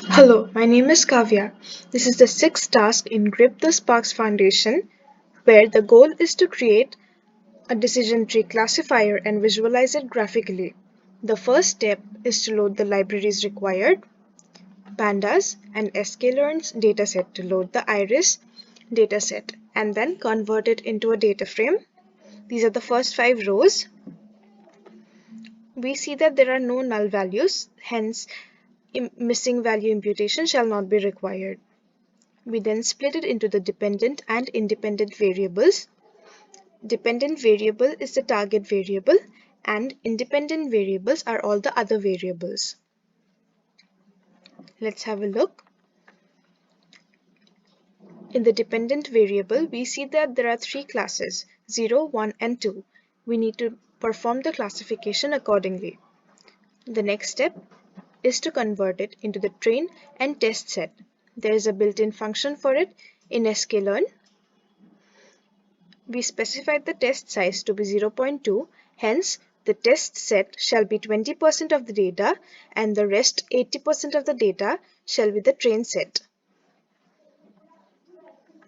Hello, my name is Kavya. This is the sixth task in Grip the Sparks Foundation, where the goal is to create a decision tree classifier and visualize it graphically. The first step is to load the libraries required, pandas and sklearn's dataset to load the iris dataset and then convert it into a data frame. These are the first 5 rows. We see that there are no null values, hence missing value imputation shall not be required. We then split it into the dependent and independent variables. Dependent variable is the target variable and independent variables are all the other variables. Let's have a look. In the dependent variable, we see that there are 3 classes, 0, 1 and 2. We need to perform the classification accordingly. The next step is to convert it into the train and test set. There is a built-in function for it in sklearn. We specified the test size to be 0.2, hence the test set shall be 20% of the data and the rest 80% of the data shall be the train set.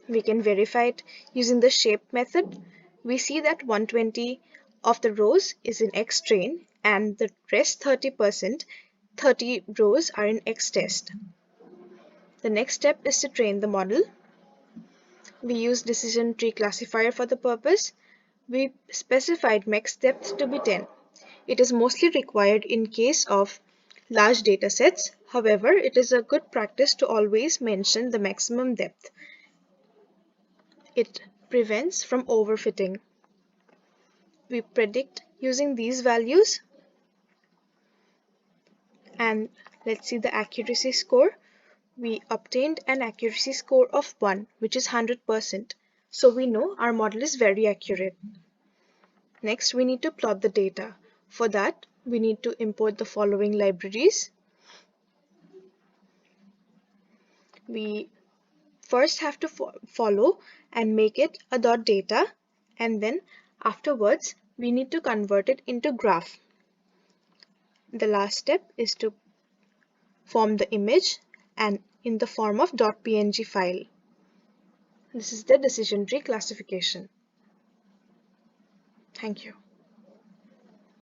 We can verify it using the shape method. We see that 120 of the rows is in X train and the rest 30%, 30 rows are in X test. The next step is to train the model. We use decision tree classifier for the purpose. We specified max depth to be 10. It is mostly required in case of large data sets. However, it is a good practice to always mention the maximum depth. It prevents from overfitting. We predict using these values and let's see the accuracy score. We obtained an accuracy score of 1, which is 100%. So we know our model is very accurate. Next, we need to plot the data. For that, we need to import the following libraries. We first have to follow and make it a .data, and then afterwards we need to convert it into graph. The last step is to form the image and in the form of .png file. This is the decision tree classification. Thank you.